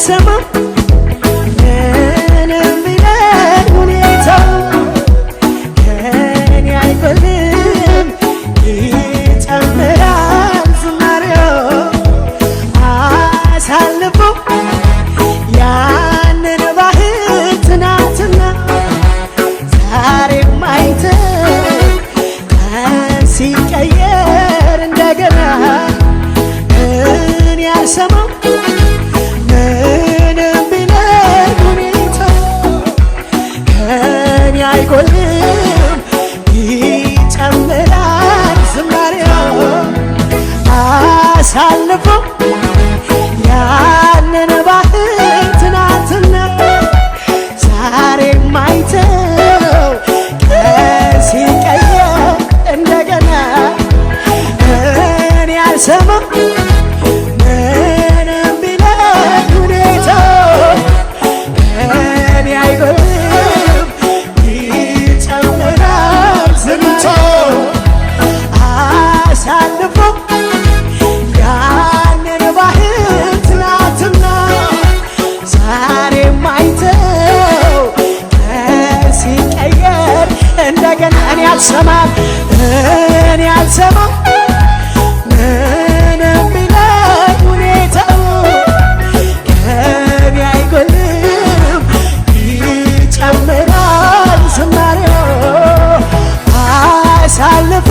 ያልሰማም ምንም ቢለን ሁኔታው ከኔ አይበልም ይጨምራል ዝማሬው አሳልፎ ያንን ባህር ትናንትና ዛሬም አይተህ ቀን ሲቀየር እንደገና እኔ ያልሰማም ምንም ቢለን ሁኔታው ከኔ አይጎልም ይጨምራል ዝማሬው አሳልፎ ያንን ባህር ትናንትና ዛሬም አይተው ቀን ሲቀየር እንደገና እኔ ያልሰማም ምንም ቢለን ሁኔታው ከኔ አይጎልም ይጨምራል ዝማሬው አሳልፎ ያንን ባህር ትናንትና ዛሬም አይተው ቀን ሲቀየር እንደገና እኔ አልሰማም ምንም ቢለን ሁኔታው ከኔ አይጎልም ይጨምራል ዝማሬው አሳልፎ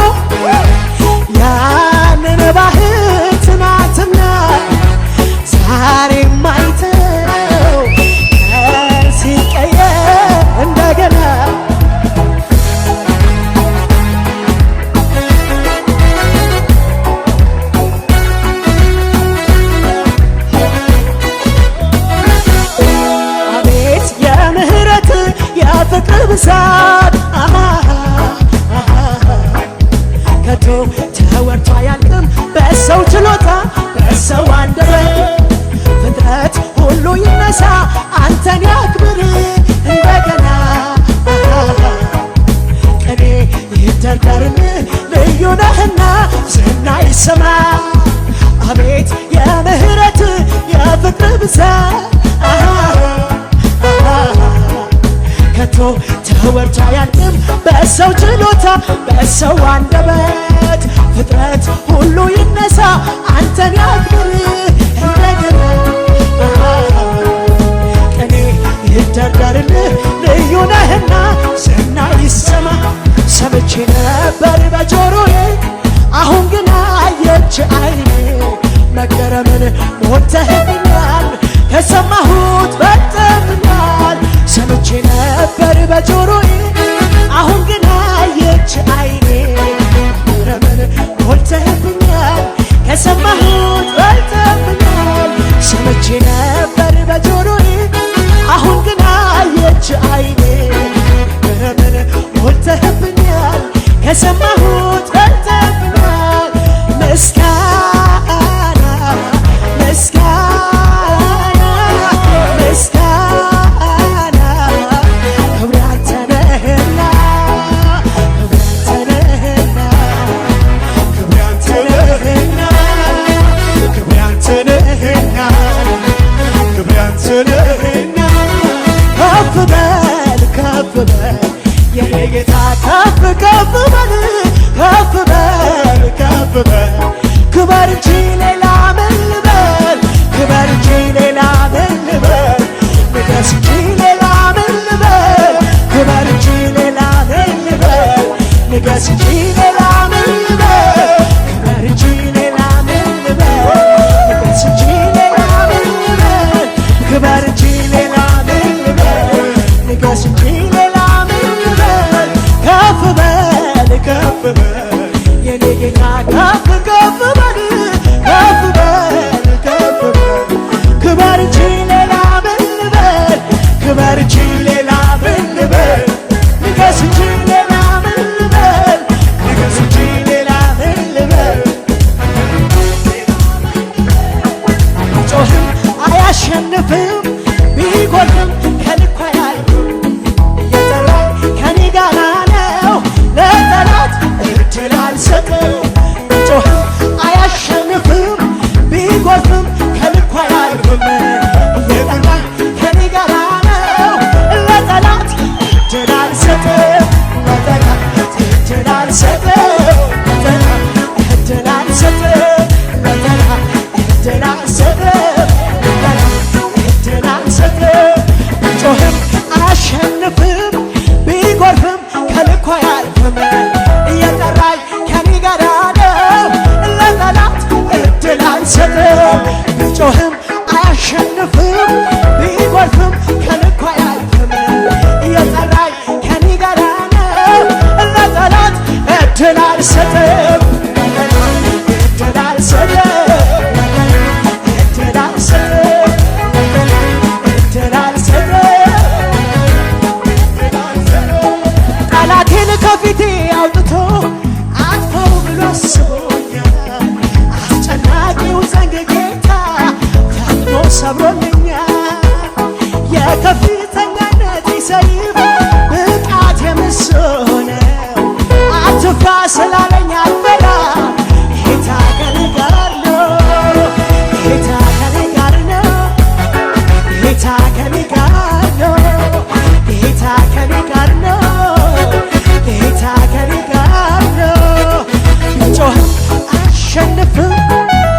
ያንን ባህር ትናንትና ዛሬም አይተው ቀን ሲቀየር እንደገና አቤት የምህረት የፍቅር ብዛት ከቶ ተወርቶ አያልቅም በሰው ችሎታ በሰው አንደበት ፍጥረት ሁሉ ይነሳ አንተን ያክብር እንደገና ቅኔ ይደርደርልህ ልዩ ነህና ዝና ይሰማ አቤት የምህረት የፍቅር ብዛት ከቶ ተወርቶ አያልቅም በሰው ችሎታ በሰው አንደበት ፍጥረት ሁሉ ይነሳ አንተን ያክብር እንደገና ቅኔ ይደርደርልህ ልዩ ነህና ዝና ይሰማ ሰምቼ ነበር በጆሮዬ አሁን ግን አየች ዓይኔ መገረምን ሞልተህብኛል ከሰማሁት በልጠህብኛል ሰምቼ ነበር በጆሮዬ አሁን ግን አየች ዓይኔ መገረምን ሞልተህብኛል ከሰማሁት በልጠህብኛል ሰምቼ ነበር በጆሮዬ አሁን ግን አየች ዓይኔ መገረምን ሞልተህብኛል ከሰማሁት በልጠህብኛል ምስጋና ምስጋና ምስጋና ክብር ያንተ ነህና ክብር ያንተ ነህና ክብር ያንተ ነህና ክብር ያንተ ነህና ከፍ በል ከፍ በል የኔ ጌታ ከፍ ከፍ በል ከፍ በል ከፍ በል ክበር እንጂ ሌላ ምን ልበል ክበር እንጂ ሌላ ምን ልበል ንገስ እንጂ ሌላ ምን ልበል ክበር እንጂ ሌላ ምን ልበል ንገስ እንጂ ሌላ ምን ልበል ክበር እንጂ ሌላ ምን ልበል ንገስ እንጂ ሌላ ምን ልበል ክበር እንጂ ሌላ ምን ልበል ንገስ እንጂ ሌላ ምን ልበል ከፍ በል ከፍ በል የኔ ጌታ ከፍ ከፍ በል ከፍ በል ከፍ በል ክበር እንጂ ሌላ ምን ልበል ክበር እንጂ ሌላ ምን ልበል ንገስ እንጂ ሌላ ምን ልበል ንገስ እንጂ ሌላ ምን ልበል ጮህም አያሸንፍም ቢጎልም ከልኩ አያልፍም እየጠራኝ ከኔ ጋር ነው ለጠላት እድል አልሰጥም ጮህም አያሸንፍም ቢጎልም ከልኩ አያልፍም አልሰጥም እድል አልሰጥም ጮህም አያሸንፍም ቢጎርፍም ከልኳ አያልፍም እየጠራኝ ከኔ ጋር ነው ለጠላት እድል አልሰጥም ጮህም አያሸንፍም ቢጎርፍም ከልኳ አያልፍም እየጠራኝ ከኔ ጋር ነው ለጠላት እድል አልሰጥም እድል አልሰጥም ከፊቴ አውጥቶ አጥፈው ብሎ አስቦኛል አስጨናቂው ዘንግ ጌታ ፈጥኖ ሰብሮልኛል የከፍተኛነት ሰይፍ ብቃት የምስ ነው አትፍራ ስላለኝ አልፈራም ጌታ ከኔ ጋር ነው ጌታ ከኔ ጋር ነው ጌታ ከኔ ጋር ነው ጌታ ከኔ ጋር ነው ጌታ ከኔ ጋር ነው ጮህም አሸንፍም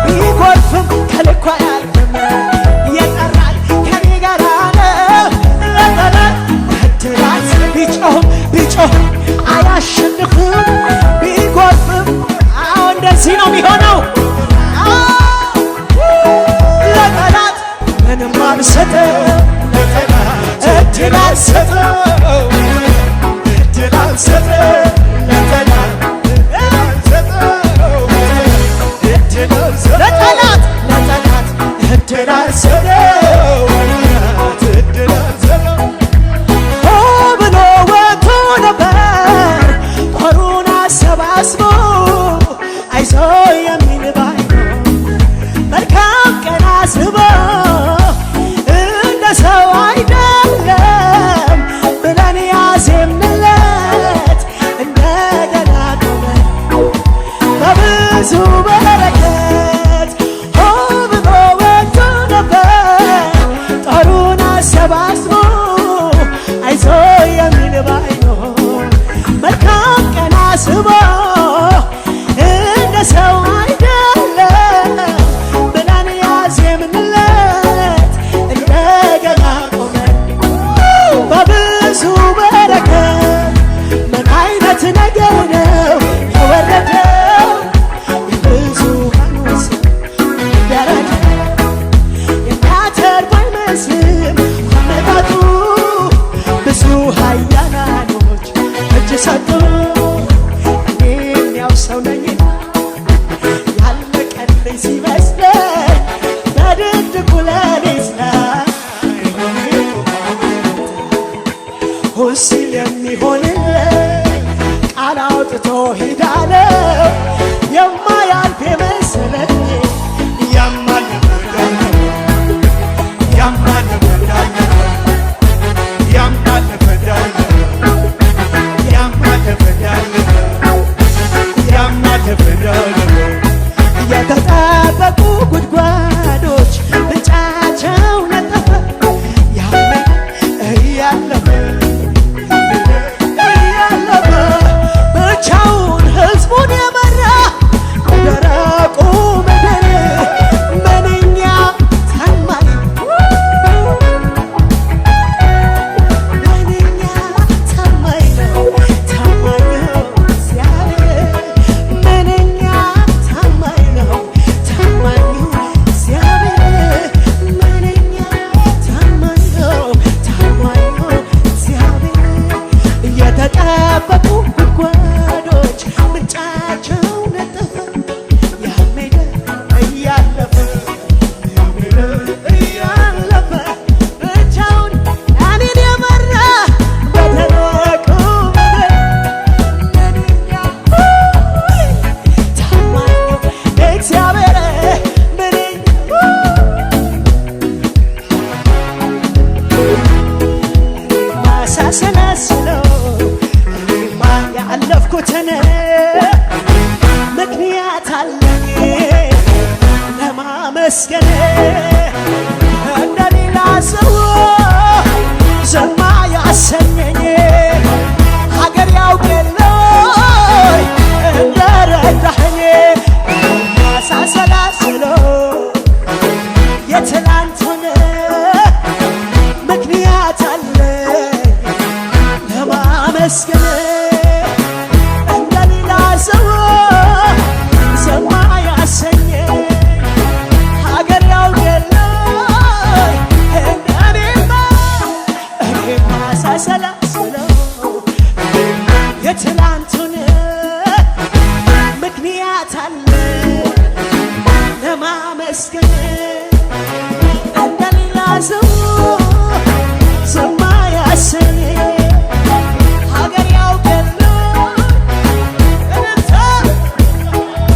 ቢጎርፍም ከልኳ አያልፍም የጠራኝ ከኔ ጋር ነው ለጠላት እድላት ቢጮህም አያሸንፍም ቢጎርፍም አዎ እንደዚህ ነው የሚሆነው ለጠላት ምንም አልሰጥም እድል አልሰጥም እድል አልሰጥም ለጠላት እድል አልሰጥም ሆ ብሎ ወጥቶ ነበር ጦሩን አሰባስቦ አይዞ የሚል ባይኖር መልካም ቀን አስቦ እንደ ሰው አይደለም ብለን ያዜምንለት እንደገና ቆመን በብዙ በረከት ሆ ብሎ ወጥቶ ነበር ጦሩን አሰባስቦ አይዞ የሚል ባይኖር መልካም ቀን አስቦ እንደ ሰው አይደለም ብለን ያዜምንለት እንደገና ቆመን በብዙ በረከት ምን አይነት ነገር ነው የወረደው የብዙሃኑ ስም ደረጃ የሚያተርፍ አይመስልም አመጣጡ ብዙ ኃያላኖች እጅ ሰጡ እኔም ያው ሰው ነኝ ያለቀልኝ ሲመስለኝ በድቅድቁ ሌሊት ላይ ሁን ሲል የሚሆንልኝ ቃል አውጥቶ ሄዳለው የማያልፍ የመሰለኝ የተጠበቁ ጉድጓዶች ብቻቸው ነጠፈ እያለፈ ብቻውን ሕዝቡን የመራ ደረቁ ምድር ምንኛ ታማኝ ምንኛ ታማኝ ነው ታማኝ ነው እግዚአብሔር ምንኛ ታማኝ ነው ታማኙ እግዚአብሔር ምንኛ ታማኝ ነው ታማኙ እግዚአብሔር የተጠበቁ ጉድጓዶች ምንጫቸው ነጠፈ ያሜደ እያለፈ ብቻውን እኔን የመራ በደረቁ ምድር ምንኛ ታማኝ ነው እግዚአብሔር ምንኛ ማሳሰላስለው እኔማ ያለፍኩትን ምክንያት አለኝ ለማመስገን እንደሌላ ሰው ዘማ ያሰኘኝ ሀገር ያውቅ የለይ እንደረዳኸኝ ማሳሰላስለው ለማመስገን እንደሌላ ሰው